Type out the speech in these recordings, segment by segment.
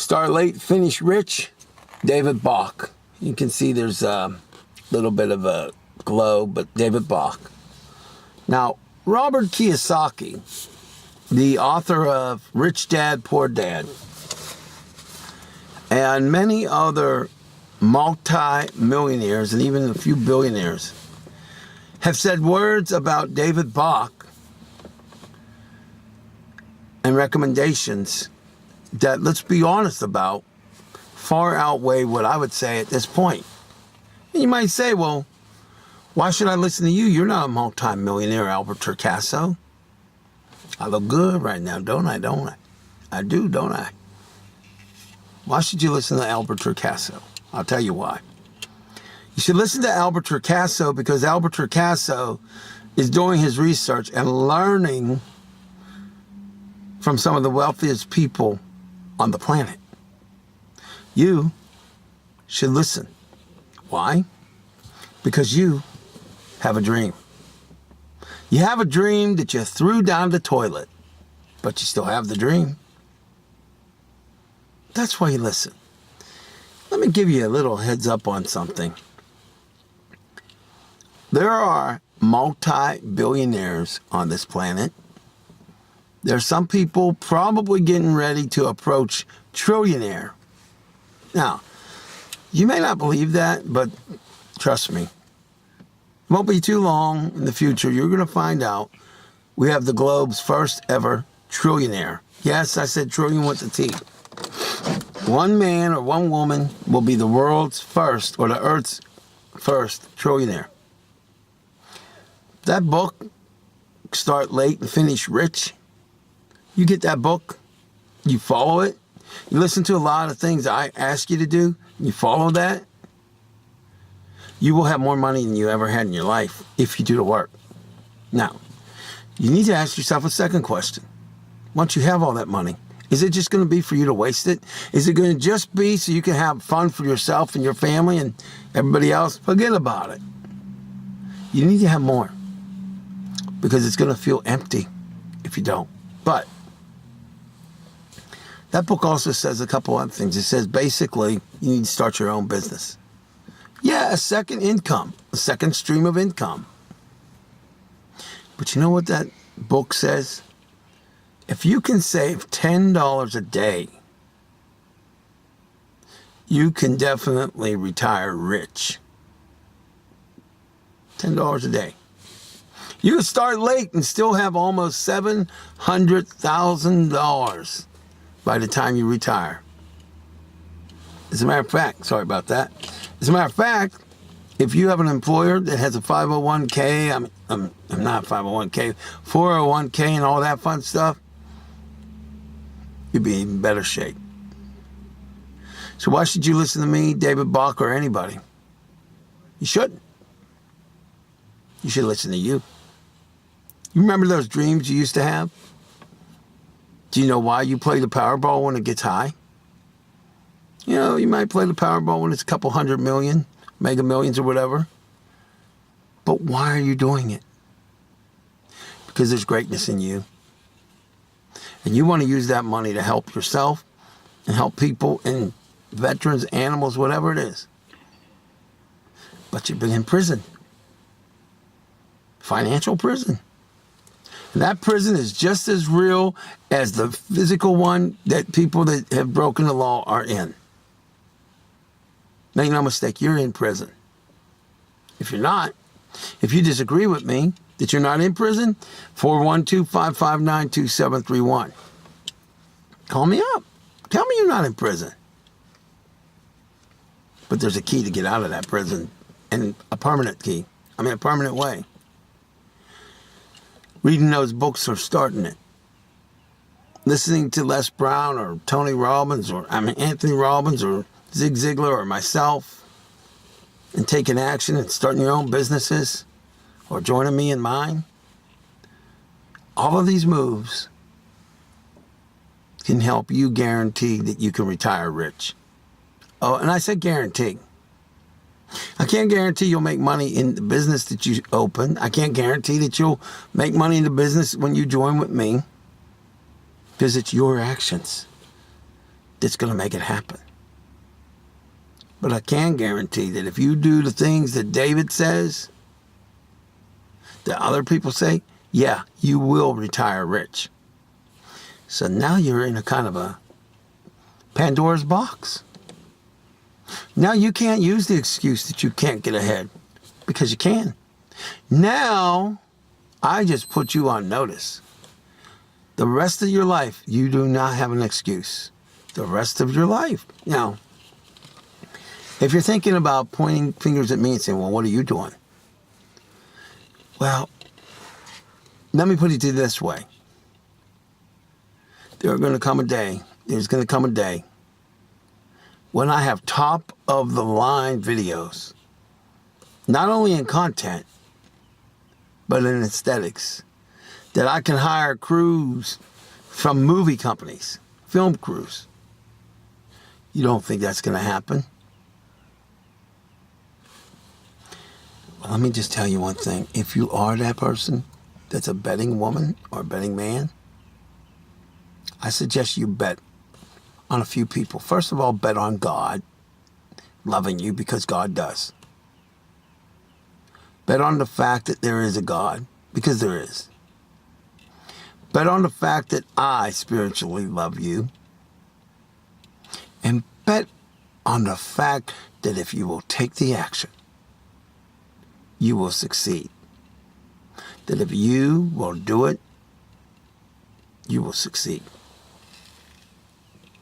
Start late, finish rich, David Bach. You can see there's a little bit of a glow, but David Bach. Now, Robert Kiyosaki, the author of Rich Dad, Poor Dad, and many other multi-millionaires and even a few billionaires have said words about David Bach and recommendations that, let's be honest about, far outweigh what I would say at this point. And you might say, well, why should I listen to you? You're not a multi-millionaire, Albert Torcaso. I look good right now, don't I? Don't I? I do, don't I? Why should you listen to Albert Torcaso? I'll tell you why. You should listen to Albert Torcaso because Albert Torcaso is doing his research and learning from some of the wealthiest people on the planet. You should listen. Why? Because you have a dream. You have a dream that you threw down the toilet, but you still have the dream. That's why you listen. Let me give you a little heads up on something. There are multi-billionaires on this planet. There are some people probably getting ready to approach trillionaire. Now, you may not believe that, but trust me, it won't be too long in the future. You're going to find out we have the globe's first ever trillionaire. Yes, I said trillion with a T. One man or one woman will be the world's first or the earth's first trillionaire. That book, Start Late and Finish Rich, you get that book, you follow it, you listen to a lot of things I ask you to do, you follow that, you will have more money than you ever had in your life if you do the work. Now, you need to ask yourself a second question. Once you have all that money, is it just going to be for you to waste it? Is it going to just be so you can have fun for yourself and your family and everybody else? Forget about it. You need to have more because it's going to feel empty if you don't. But that book also says a couple other things. It says basically you need to start your own business. Yeah, a second income, a second stream of income. But you know what that book says? If you can save $10 a day, you can definitely retire rich. $10 a day. You can start late and still have almost $700,000 by the time you retire. As a matter of fact, sorry about that. As a matter of fact, if you have an employer that has a 501k, I'm not 501k, 401k and all that fun stuff, you'd be in better shape. So why should you listen to me, David Bach, or anybody? You shouldn't. You should listen to you. You remember those dreams you used to have? Do you know why you play the Powerball when it gets high? You know, you might play the Powerball when it's a couple 100 million, mega millions or whatever. But why are you doing it? Because there's greatness in you. And you want to use that money to help yourself and help people and veterans, animals, whatever it is. But you've been in prison. Financial prison. And that prison is just as real as the physical one that people that have broken the law are in. Make no mistake, you're in prison. If you're not, if you disagree with me that you're not in prison, 412-559-2731. Call me up. Tell me you're not in prison. But there's a key to get out of that prison, and a permanent key. I mean, a permanent way. Reading those books or starting it. Listening to Les Brown or Tony Robbins or Anthony Robbins or Zig Ziglar or myself and taking action and starting your own businesses or joining me in mine. All of these moves can help you guarantee that you can retire rich. Oh, and I said guarantee. I can't guarantee you'll make money in the business that you open. I can't guarantee that you'll make money in the business when you join with me, because it's your actions that's going to make it happen. But I can guarantee that if you do the things that David says, that other people say, yeah, you will retire rich. So now you're in a kind of a Pandora's box. Now you can't use the excuse that you can't get ahead, because you can. Now, I just put you on notice. The rest of your life, you do not have an excuse. The rest of your life. Now, if you're thinking about pointing fingers at me and saying, well, what are you doing? Well, let me put it to you this way. There's going to come a day when I have top of the line videos, not only in content, but in aesthetics, that I can hire crews from movie companies, film crews. You don't think that's going to happen? Well, let me just tell you one thing. If you are that person that's a betting woman or a betting man, I suggest you bet on a few people. First of all, bet on God loving you, because God does. Bet on the fact that there is a God, because there is. Bet on the fact that I spiritually love you. And bet on the fact that if you will take the action, you will succeed. That if you will do it, you will succeed.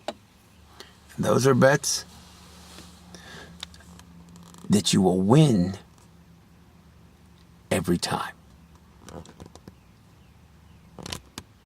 And those are bets that you will win every time.